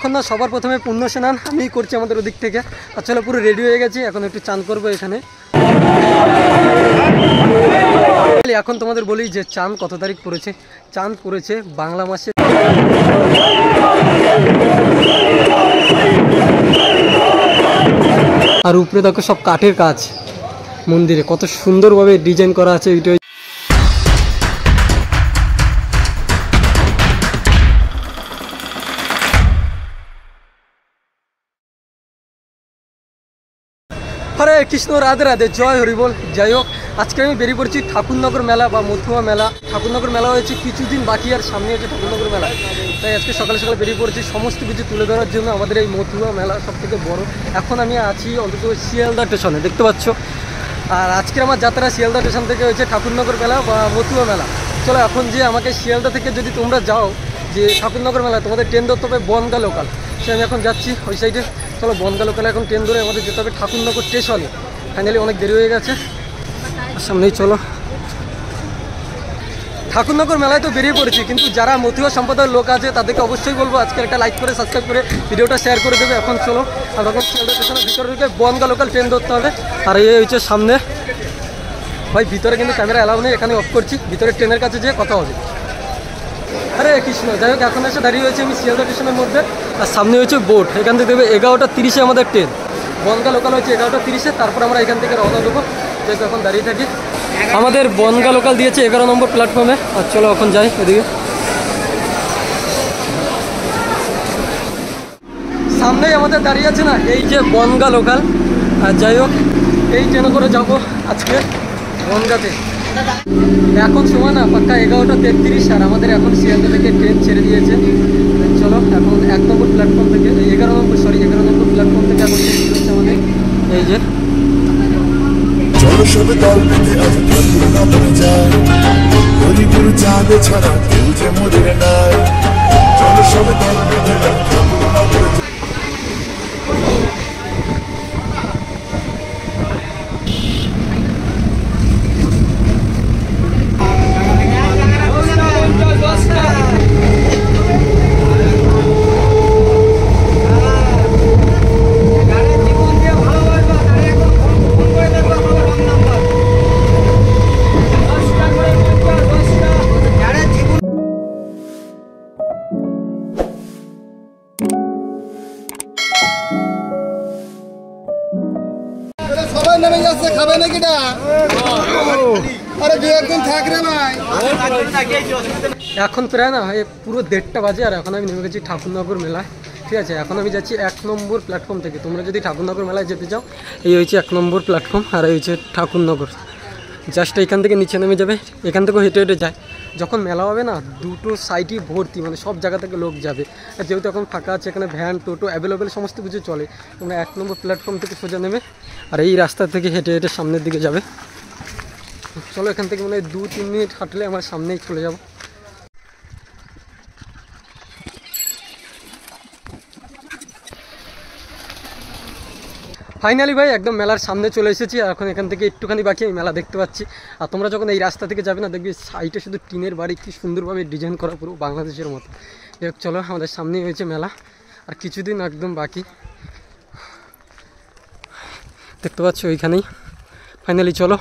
এখন না সবার প্রথমে পুণ্য স্নান আমি করছি আমাদের ওদিক থেকে। আসলে পুরো রেডি হয়ে গেছি, এখন একটু চান করবো এখানে। এখন তোমাদের বলি যে চাঁদ কত তারিখ পড়েছে। চাঁদ পড়েছে বাংলা মাসে আর উপরে দেখো সব কাঠের কাজ, মন্দিরে কত সুন্দরভাবে ডিজাইন করা আছে। এইটা হরে কৃষ্ণ, রাধে রাধে, জয় হরি বল। যাই হোক, আজকে আমি বেরিয়ে পড়ছি ঠাকুরনগর মেলা বা মথুয়া মেলা। ঠাকুরনগর মেলা হয়েছে কিছুদিন বাকি, আর সামনে হচ্ছে ঠাকুরনগর মেলা। তাই আজকে সকালে সকালে বেরিয়ে পড়ছি সমস্ত কিছু তুলে ধরার জন্য। আমাদের এই মথুয়া মেলা সবথেকে বড়। এখন আমি আছি অন্তত শিয়ালদা স্টেশনে, দেখতে পাচ্ছ। আর আজকের আমার যাত্রা শিয়ালদা স্টেশন থেকে হয়েছে ঠাকুরনগর মেলা বা মথুয়া মেলা। চলো এখন যে আমাকে শিয়ালদা থেকে যদি তোমরা যাও যে ঠাকুরনগর মেলা, তোমাদের ট্রেন ধরতে হবে বনগা লোকাল। সে আমি এখন যাচ্ছি ওই সাইডে। চলো বনগা লোকালে এখন ট্রেন ধরে আমাদের যেতে হবে ঠাকুরনগর স্টেশনে। ফাইনালি অনেক দেরি হয়ে গেছে, সামনেই চলো। ঠাকুরনগর মেলায় তো বেরিয়ে পড়েছি, কিন্তু যারা মথুয়া সম্প্রদায়ের লোক আছে তাদেরকে অবশ্যই বলবো আজকে একটা লাইক করে সাবস্ক্রাইব করে ভিডিওটা শেয়ার করে দেবে। এখন চলো আমরা এখন শিয়ালদা স্টেশনের ভিতরে ঢুকে বনগা লোকাল ট্রেন ধরতে হবে। আর এই হচ্ছে সামনে ভাই, ভিতরে কিন্তু ক্যামেরা অ্যালাউ নেই, এখানে অফ করছি। ভিতরে ট্রেনের কাছে যেয়ে কথা হবে। আরে কৃষ্ণ, যাই হোক এখন এসে দাঁড়িয়ে হয়েছে আমি শিয়ালদা স্টেশনের মধ্যে। আর সামনে হচ্ছে বোট, এখান থেকে দেবে 11:30 আমাদের ট্রেন। বনগা লোকাল হচ্ছে 11:30, তারপর আমরা এখান থেকে রওনা দেবো। যেহেতু এখন দাঁড়িয়ে থাকি, আমাদের বনগা লোকাল দিয়েছে 11 নম্বর প্ল্যাটফর্মে। আর চলো এখন যাই এদিকে। সামনেই আমাদের দাঁড়িয়ে আছে না এই যে বনগা লোকাল। আর যাই হোক, এই ট্রেনে করে যাবো আজকে বনগাতে। এখন সময় না পাক্কা 11:33, আর আমাদের এখন শিয়ালদা থেকে ট্রেন ছেড়ে দিয়েছে। চলো এখন 1 নম্বর প্ল্যাটফর্ম থেকে 11 নম্বর প্ল্যাটফর্ম থেকে এখন ট্রেন হচ্ছে আমাদের এই যে। সবে দল বেঁধে আজ ঠাকুরনগর যায়, হরিপুর চাঁদে ছাড়া কেউ যে মোদের নাই। চলো সবে দল বেঁধে আজ ঠাকুরনগর যায়। খাবে নাকিটা? আরে দু একদিন থাক রে ভাই। এখন প্রায় না পুরো 1:30 বাজে, আর এখন আমি নেমে গেছি ঠাকুরনগর মেলায়। ঠিক আছে, এখন আমি যাচ্ছি 1 নম্বর প্ল্যাটফর্ম থেকে। তোমরা যদি ঠাকুরনগর মেলায় যেতে চাও, এই হচ্ছে 1 নম্বর প্ল্যাটফর্ম, আর এই হচ্ছে ঠাকুরনগর। জাস্ট এখান থেকে নিচে নেমে যাবে, এখান থেকেও হেঁটে হেঁটে যায়। যখন মেলা হবে না, দুটো সাইডই ভর্তি, মানে সব জায়গা থেকে লোক যাবে। আর যেহেতু এখন ফাঁকা আছে, এখানে ভ্যান টোটো অ্যাভেলেবেল সমস্ত কিছু চলে। তোমরা 1 নম্বর প্ল্যাটফর্ম থেকে সোজা নেমে আর এই রাস্তা থেকে হেঁটে হেঁটে সামনের দিকে যাবে। চলো এখান থেকে মানে 2-3 মিনিট হাঁটলে আমার সামনেই চলে যাব। ফাইনালি ভাই একদম মেলার সামনে চলে এসেছি। আর এখন এখান থেকে একটুখানি বাকি আমি মেলা দেখতে পাচ্ছি। আর তোমরা যখন এই রাস্তা থেকে যাবে না, দেখবি সাইডে শুধু টিনের বাড়ি, কি সুন্দরভাবে ডিজাইন করা, পুরো বাংলাদেশের মতো। দেখ চলো, আমাদের সামনেই হয়েছে মেলা, আর কিছুদিন একদম বাকি। দেখতে পাচ্ছ ওইখানেই। ফাইনালি চলো।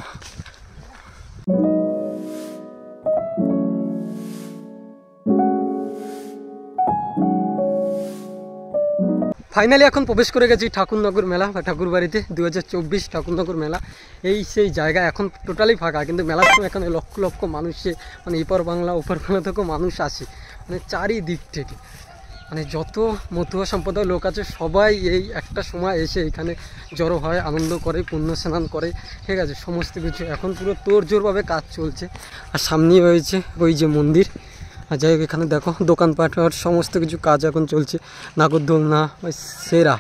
ফাইনালি এখন প্রবেশ করে গেছি ঠাকুরনগর মেলা বা ঠাকুরবাড়িতে। 2024 ঠাকুরনগর মেলা। এই সেই জায়গা এখন টোটালি ফাঁকা, কিন্তু মেলার সময় এখানে লক্ষ লক্ষ মানুষে, মানে এপার বাংলা ওপার বাংলা থেকেও মানুষ আসে, মানে চারিদিক থেকে। মানে যত মতুয়া সম্প্রদায়ের লোক আছে সবাই এই একটা সময় এসে এখানে জড়ো হয়, আনন্দ করে, পুণ্য স্নান করে। ঠিক আছে, সমস্ত কিছু এখন পুরো তোড়জোড়ভাবে কাজ চলছে। আর সামনেই হয়েছে ওই যে মন্দির। আর যাই হোক, এখানে দেখো দোকানপাট আর সমস্ত কিছু কাজ এখন চলছে। নাগরদোলনা ওই সেরা,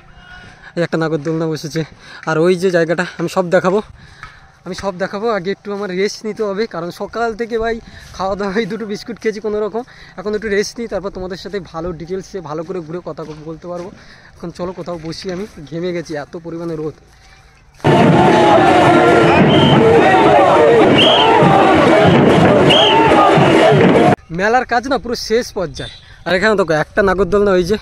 এই একটা নাগরদোলনা বসেছে। আর ওই যে জায়গাটা আমি সব দেখাবো। আগে একটু আমার রেস্ট নিতে হবে, কারণ সকাল থেকে ভাই খাওয়া দাওয়া এই 2টো বিস্কুট খেয়েছি কোনো রকম। এখন একটু রেস্ট নিই, তারপর তোমাদের সাথে ভালো ডিটেলসে ভালো করে ঘুরে কথা বলতে পারবো। এখন চলো কোথাও বসি, আমি ঘেমে গেছি, এত পরিমাণে রোদ। মেলার কাজ না পুরো শেষ পর্যায়ে। আর এখানে দেখো একটা নাগরদোলনা ওই যে,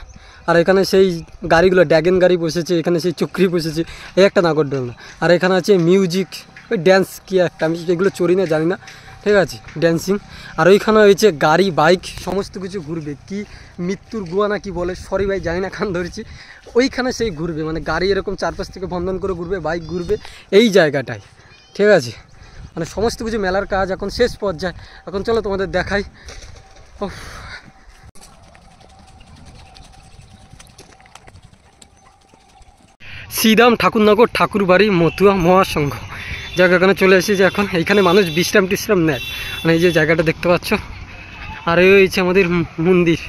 আর এখানে সেই গাড়িগুলো ড্যাগন গাড়ি বসেছে, এখানে সেই চক্রি বসেছে, এই একটা নাগরদোলনা। আর এখানে আছে মিউজিক, ওই ড্যান্স কি একটা, আমি এগুলো চড়ি না জানি না, ঠিক আছে, ড্যান্সিং। আর ওইখানে হয়েছে গাড়ি বাইক সমস্ত কিছু ঘুরবে, কি মৃত্যুর গুয়া না কি বলে, সরি ভাই জানি না, কান ধরেছি। ওইখানে সেই ঘুরবে, মানে গাড়ি এরকম চারপাশ থেকে বন্ধন করে ঘুরবে, বাইক ঘুরবে এই জায়গাটায়, ঠিক আছে। মানে সমস্ত কিছু মেলার কাজ এখন শেষ পর্যায়ে। এখন চলো তোমাদের দেখাই। শ্রীরাম ঠাকুরনগর ঠাকুরবাড়ি মতুয়া মহাসংঘ জায়গা, এখানে চলে এসেছে। এখন এইখানে মানুষ বিশ্রাম টিশ্রাম নেয়, মানে এই যে জায়গাটা দেখতে পাচ্ছ। আর এই হচ্ছে আমাদের মন্দির,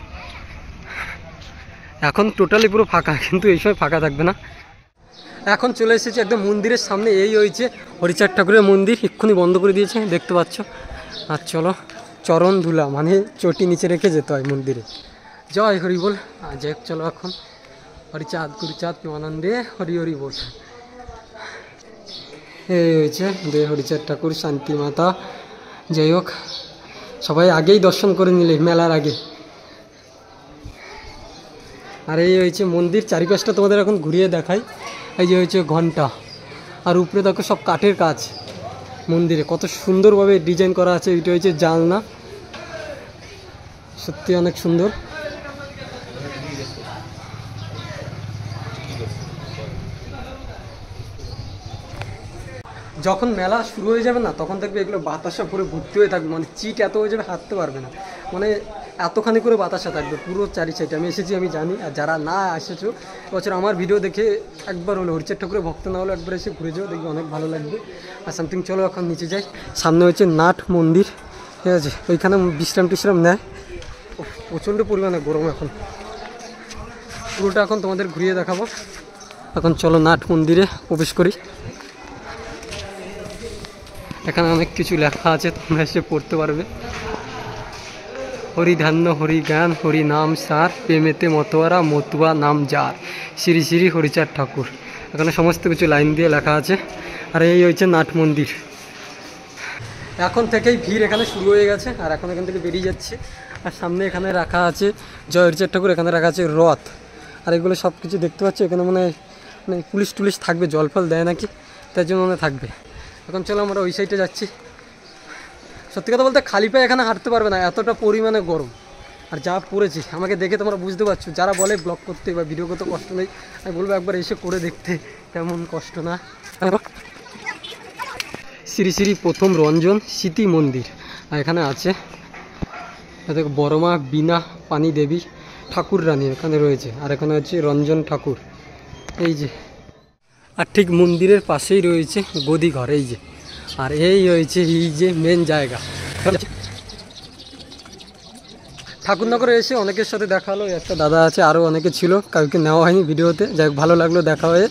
এখন টোটালি পুরো ফাঁকা, কিন্তু এই সময় ফাঁকা থাকবে না। এখন চলে এসেছে একদম মন্দিরের সামনে, এই হয়েছে হরিচাঁদ ঠাকুরের মন্দির, এক্ষুনি বন্ধ করে দিয়েছে দেখতে পাচ্ছ। আর চলো চরণ ধুলা, মানে চটি নিচে রেখে যেতে হয় মন্দিরে। জয় হরি বল। যাই হোক চলো এখন হরিচাঁদ গুরুচাঁদ প্রেমানন্দে হরি হরি বল। এই হয়েছে দে হরিচাঁদ ঠাকুর, শান্তি মাতা। যাই হোক সবাই আগেই দর্শন করে নিলে মেলার আগে। আর এই হয়েছে মন্দির, চারিপাশটা তোমাদের এখন ঘুরিয়ে দেখাই। এই যে হয়েছে ঘন্টা, আর উপরে দেখো সব কাঠের কাজ, মন্দিরে কত সুন্দরভাবে ডিজাইন করা আছে। এটা হয়েছে জানলা, সত্যি অনেক সুন্দর। যখন মেলা শুরু হয়ে যাবে না, তখন দেখবে এগুলো বাতাসা পুরো ভর্তি হয়ে থাকবে, মানে চিট এত হয়ে যাবে হাঁটতে পারবে না, মানে এতখানি করে বাতাসা থাকবে পুরো চারি সাইডে। আমি এসেছি আমি জানি, আর যারা না এসেছো বছর আমার ভিডিও দেখে একবার হলো হরিচাঁদ ঠাকুরের ভক্ত না হলে একবার এসে ঘুরে যাও, দেখবে অনেক ভালো লাগবে। আর সামথিং চলো এখন নিচে যাই। সামনে হচ্ছে নাট মন্দির, ঠিক আছে, ওইখানে বিশ্রাম টিশ্রাম নেয়। প্রচণ্ড পরিমাণে গরম এখন, পুরোটা এখন তোমাদের ঘুরিয়ে দেখাবো। এখন চলো নাট মন্দিরে প্রবেশ করি। এখানে অনেক কিছু লেখা আছে, তোমরা এসে পড়তে পারবে। হরি ধ্যান হরি জ্ঞান হরি নাম সার, প্রেমেতে মতোয়ারা মতুয়া নাম যার, শ্রী শ্রী হরিচাঁদ ঠাকুর। এখানে সমস্ত কিছু লাইন দিয়ে লেখা আছে। আর এই হচ্ছে নাট মন্দির। এখন থেকেই ভিড় এখানে শুরু হয়ে গেছে, আর এখন এখান থেকে বেরিয়ে যাচ্ছে। আর সামনে এখানে রাখা আছে জয় হরিচাঁদ ঠাকুর, এখানে রাখা আছে রথ। আর এগুলো সব কিছু দেখতে পাচ্ছ, এখানে মানে পুলিশ টুলিশ থাকবে, জল ফল দেয় নাকি, তার জন্য মনে থাকবে। এখন চলো আমরা ওই সাইডে যাচ্ছি। সত্যি কথা বলতে খালি পায়ে এখানে হাঁটতে পারবে না, এতটা পরিমাণে গরম। আর যা পড়েছি, আমাকে দেখে তোমরা বুঝতে পারছো, যারা বলে ব্লগ করতে বা ভিডিও করতে কষ্ট নেই, আমি বলবো একবার এসে করে দেখতে, তেমন কষ্ট না। শ্রী শ্রী প্রথম রঞ্জন স্মৃতি মন্দির, আর এখানে আছে দেখো বড়মা বীণা পানি দেবী ঠাকুর রানী এখানে রয়েছে। আর এখানে হচ্ছে রঞ্জন ঠাকুর, এই যে। আর ঠিক মন্দিরের পাশেই রয়েছে গদি ঘর, এই যে। আর এই হয়েছে এই যে মেন জায়গা। ঠাকুরনগরে এসে অনেকের সাথে দেখা হলো, একটা দাদা আছে, আরও অনেকে ছিল, কাউকে নেওয়া হয়নি ভিডিওতে, যাই হোক ভালো লাগলো দেখা হয়ে।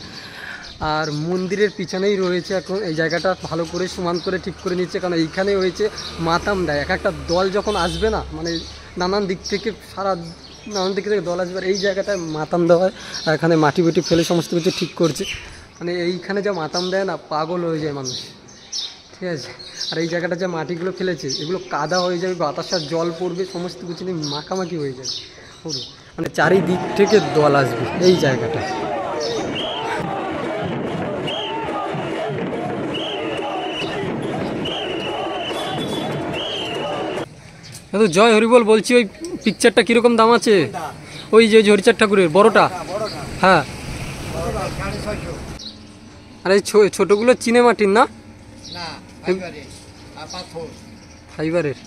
আর মন্দিরের পিছনেই রয়েছে এখন এই জায়গাটা ভালো করে সমান করে ঠিক করে নিচ্ছে, কারণ এইখানে হয়েছে মাতাম দেয়। এক একটা দল যখন আসবে না, মানে নানান দিক থেকে নানান দিক থেকে দল আসবে, আর এই জায়গাটায় মাতাম দেওয়া হয়। আর এখানে মাটি বুটি ফেলে সমস্ত কিছু ঠিক করছে, মানে এইখানে যা মাতাম দেয় না, পাগল হয়ে যায় মানুষ, ঠিক আছে। আর এই জায়গাটা যে মাটিগুলো ফেলেছে, এগুলো কাদা হয়ে যাবে, বাতাসার জল পড়বে, সমস্ত কিছু নিয়ে মাখামাখি হয়ে যাবে পুরো, মানে চারিদিক থেকে দল আসবে এই জায়গাটা। জয় হরিবল বলছি, ওই পিকচারটা কীরকম দাম আছে? ওই যে হরিচাঁদ ঠাকুরের বড়টা, হ্যাঁ। আর এই ছোটোগুলো চিনে মাটির না, ফাইবারের।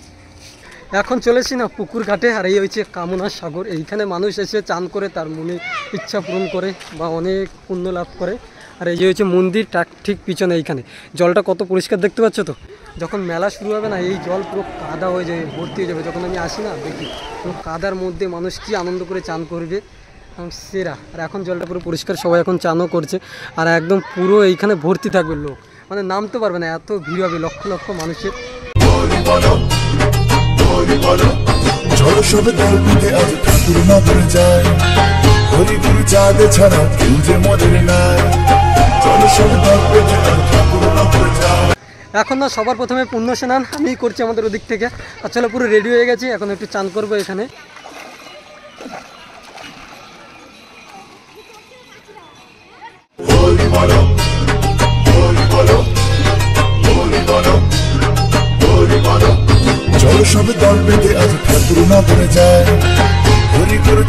এখন চলেছি না পুকুর ঘাটে, আর এই হচ্ছে কামনা সাগর। এইখানে মানুষ এসে চান করে তার মনে ইচ্ছা পূরণ করে বা অনেক পুণ্য লাভ করে। আর এই যে হচ্ছে মন্দির, ঠিক পিছনে এইখানে জলটা কত পরিষ্কার দেখতে পাচ্ছ তো। যখন মেলা শুরু হবে না, এই জল পুরো কাদা হয়ে যাবে, ভর্তি হয়ে যাবে। যখন আমি আসি না দেখি পুরো কাদার মধ্যে মানুষ কী আনন্দ করে চান করবে, সেরা। আর এখন জলটা পুরো পরিষ্কার, সবাই এখন চানও করছে। আর একদম পুরো এইখানে ভর্তি থাকবে লোক, মানে নামতে পারবে না, এত ভিড় হবে লক্ষ লক্ষ মানুষের। চলো সবে দল বেঁধে আজ ঠাকুর নগরে যায়, হরি গুরু চাঁদ ছাড়া কেউ যে মদের নাই। চলো সবে দল বেঁধে আজ ঠাকুর নগরে যায়। এখন না সবার প্রথমে পুণ্য স্নান আমি করছি আমাদের ওদিক থেকে। আর চলো পুরো রেডি হয়ে গেছি, এখন একটু চান করবো এখানে। জনসব দল বেঁধে আজ ঠাকুর নগরে যায় হরিগুরু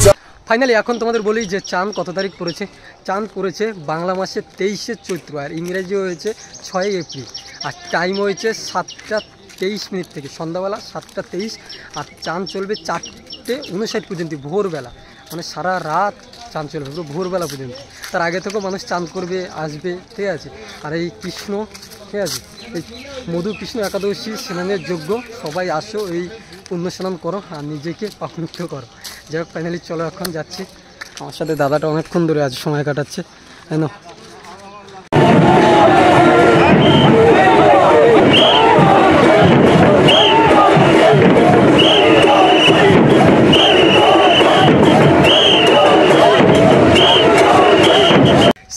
ফাইনালি এখন তোমাদের বলি যে চাঁদ কত তারিখ পড়েছে। চাঁদ পড়েছে বাংলা মাসের 23শে চৈত্র, আর ইংরেজি হয়েছে 6 এপ্রিল, আর টাইম হয়েছে 7টা 23 থেকে, সন্ধ্যাবেলা 7টা 23, আর চাঁদ চলবে 4টে 59 পর্যন্ত, ভোরবেলা, মানে সারা রাত চাঁদ চলবে পুরো ভোরবেলা পর্যন্ত। তার আগে থেকেও মানুষ চাঁদ করবে, আসবে, ঠিক আছে। আর এই কৃষ্ণ, ঠিক আছে, এই মধু কৃষ্ণ একাদশী স্নানের যোগ্য, সবাই আসো, এই পুণ্য স্নান করো আর নিজেকে পাপমুক্ত করো। যাই হোক, ফাইনালি চলো এখন যাচ্ছি। আমার সাথে দাদাটা অনেকক্ষণ ধরে আজ সময় কাটাচ্ছে, তাই না।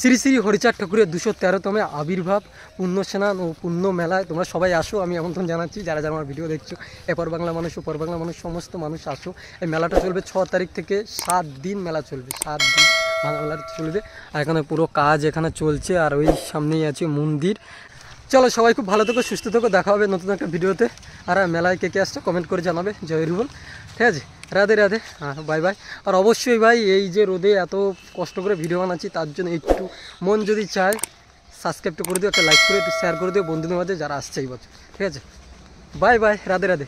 শ্রী শ্রী হরিচাঁদ ঠাকুরের 213তম আবির্ভাব পুণ্য স্নান ও পুণ্য মেলায় তোমরা সবাই আসো, আমি আমন্ত্রণ জানাচ্ছি। যারা যারা আমার ভিডিও দেখছো, এপার বাংলা মানুষ ওপার বাংলা মানুষ সমস্ত মানুষ আসো। এই মেলাটা চলবে 6 তারিখ থেকে 7 দিন মেলা চলবে, 7 দিন মেলা চলবে। আর এখানে পুরো কাজ এখানে চলছে, আর ওই সামনেই আছে মন্দির। চলো সবাই খুব ভালো থেকো, সুস্থ থেকো, দেখা হবে নতুন একটা ভিডিওতে। আর মেলায় কে কে আসছো কমেন্ট করে জানাবে। জয় রুবল, ঠিক আছে, রাধে রাধে, হ্যাঁ বাই বাই। আর অবশ্যই ভাই, এই যে রোদে এত কষ্ট করে ভিডিও বানাচ্ছি, তার জন্য একটু মন যদি চায় সাবস্ক্রাইবটা করে দিও, একটা লাইক করে একটু শেয়ার করে দিও বন্ধুদের মাঝে যারা আসছে এই বছর, ঠিক আছে। Bye bye, Radhe Radhe.